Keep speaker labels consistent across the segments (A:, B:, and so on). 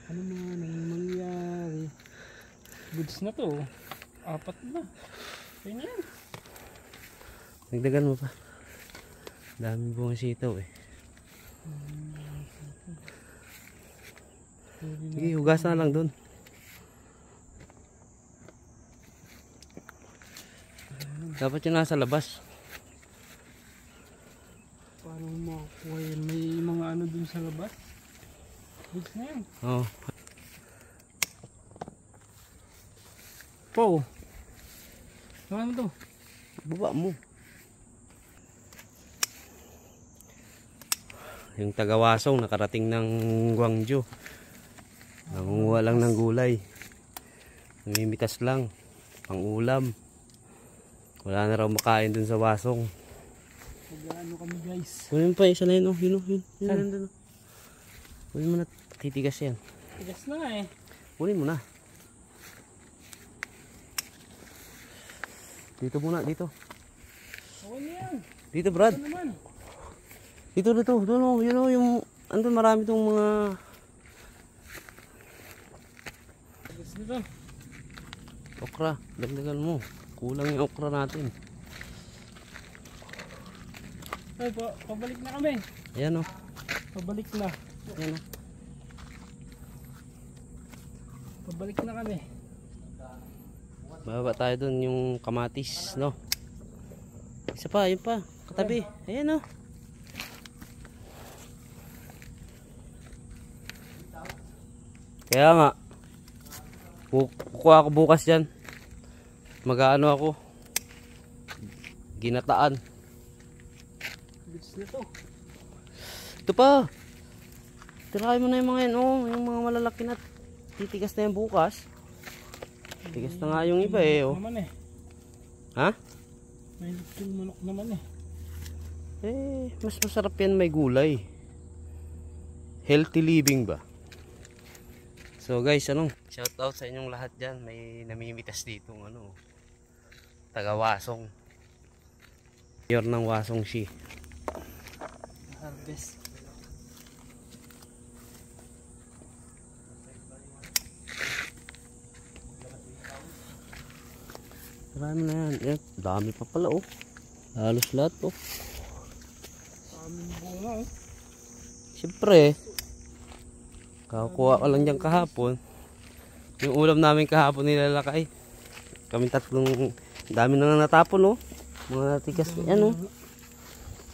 A: Ano man ang mangyari? Goods na to. 4 na. Kaya na yan.
B: Nagdagan mo pa. Daming bunga sitaw eh. Sige, hugas na lang dun. Dapat yung nasa labas.
A: Paano makakuha yan? May mga ano dun sa labas? Goods na yan.
B: Oo.
A: Po. Ano to?
B: Baba mo. Yung taga-Wasong nakarating ng Gwangju. Nangunguha lang ng gulay. Namimitas lang. Pang-ulam. Wala na raw makain dun sa Wasong.
A: Mag-ano kami guys.
B: Kunin pa isa na yun. Yun.
A: Saan?
B: Yun. Kunin mo na. Titigas yan.
A: Tigas na nga eh.
B: Kunin mo na. Dito muna. Dito.
A: Okay na yan.
B: Dito Brad.
A: Ano naman?
B: Dito. Doon o. Yun o. Yung andun marami tong mga...
A: Tigas na to.
B: okra. Dagdagan mo. Kulang yung okra natin.
A: Ay, pabalik na kami.
B: Ayan o.
A: Pabalik na.
B: Ayan o.
A: Pabalik na kami.
B: Bababa tayo dun yung kamatis, no? Isa pa, yun pa. Katabi. Ayan o. Kaya nga. Kukuha ako bukas yan. Mag-aano ako. Ginataan.
A: Goods na to.
B: Ito pa. Tirahin mo na yung mga yan, oh. Yung mga malalaki na. Titigas na yan bukas. Tigas na nga yung iba eh, oh.
A: Naman eh.
B: Ha?
A: May lutong manok naman eh.
B: Mas masarap yan may gulay. Healthy living ba? So guys, shout out sa inyong lahat dyan. May namimitas dito taga Wasong. Mayor ng Wasong si
A: Harvest.
B: Marami na yan. Yan, dami pa pala oh. Halos lahat oh.
A: Aming bunga oh.
B: Siyempre kakuha ka lang dyan kahapon. Yung ulam namin kahapon nilalakay. Kami tatlong dami na natapon oh. Mga natigas yan oh.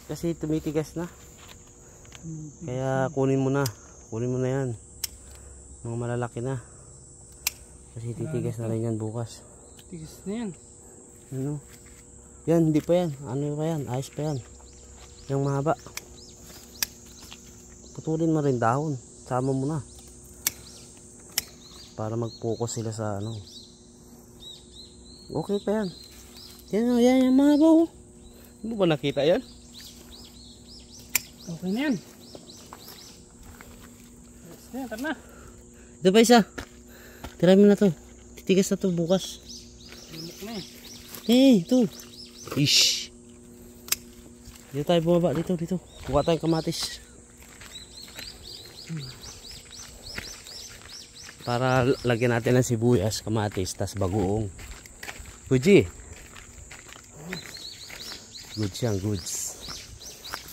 B: Kasi tumitigas na. Kaya kunin mo na. Kunin mo na yan. Mga malalaki na. Kasi titigas na rin yan bukas.
A: Tigas na yan.
B: Ano? Yan, hindi pa yan. Ano pa yan? Ayos pa yan. Yung mahaba. Putulin mo rin dahon. Sama mo na. Para mag-focus sila sa ano. Okay pa yan. Yan o, yan yung mahaba o. Hindi mo ba nakita yan?
A: Okay na yan. Tigas na yan, tara na.
B: Ito pa isa. Tirahin mo na to. Titigas na to bukas.
A: Lumok na eh.
B: Ito. Ish. Dito tayo bumaba. Dito. Kuha tayong kamatis. Para lagyan natin ng sibuyas, kamatis, tas bagoong. Fuji. Goods yan, goods.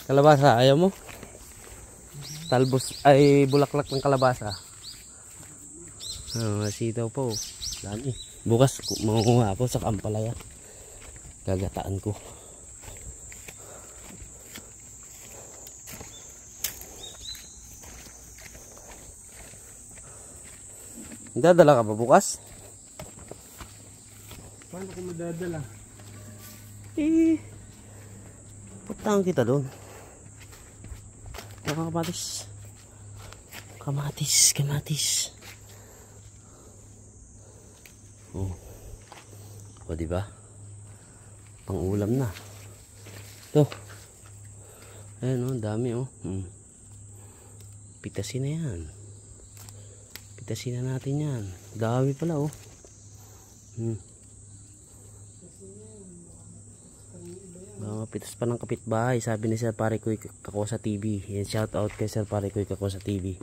B: Kalabasa, ayaw mo? Talbos, ay bulaklak ng kalabasa. Sitaw po. Dami. Bukas, makukuha ako sa Kampalaya. Gagataan ko. Dadala ka ba bukas?
A: Paano ko madadala?
B: Putang kita doon. Kamatis. Kamatis. Oh. O diba? Pang-ulam na. Ito. Ayan oh, dami oh. Pitasin na yan. Pitasin na natin yan. Dami pala oh. Pitas pa ng kapitbahay. Sabi ni Sir Parikoy Kakosa TV. Yan, shout out kay Sir Parikoy Kakosa TV.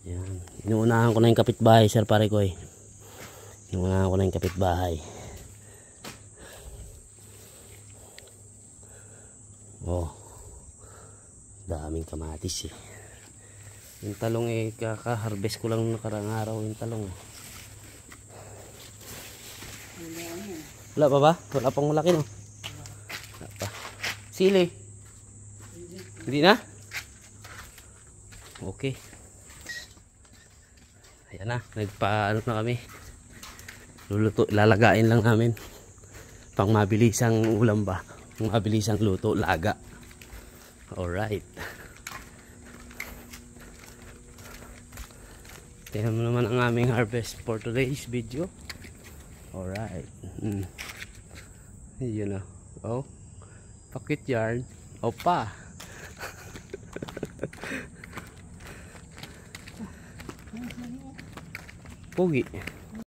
B: Yan. Inuunahan ko na yung kapitbahay, Sir Parekoy. Inuunahan ko na yung kapitbahay. Oh. Daming kamatis eh. Yung talong eh, kaka-harvest ko lang nakarang araw yung talong. Wala pa ba? Wala pang malaki no? Wala pa. Sili? Hindi na? Okay. Ayan na, nagpa-ano na kami. Luluto, lalagain lang namin. Pang mabilisang ulam ba? Pang mabilisang luto, laga. Alright. Tingnan mo naman ang aming harvest for today's video. Alright. Yun na. Oh. Pocket yarn. Opa. Pogi.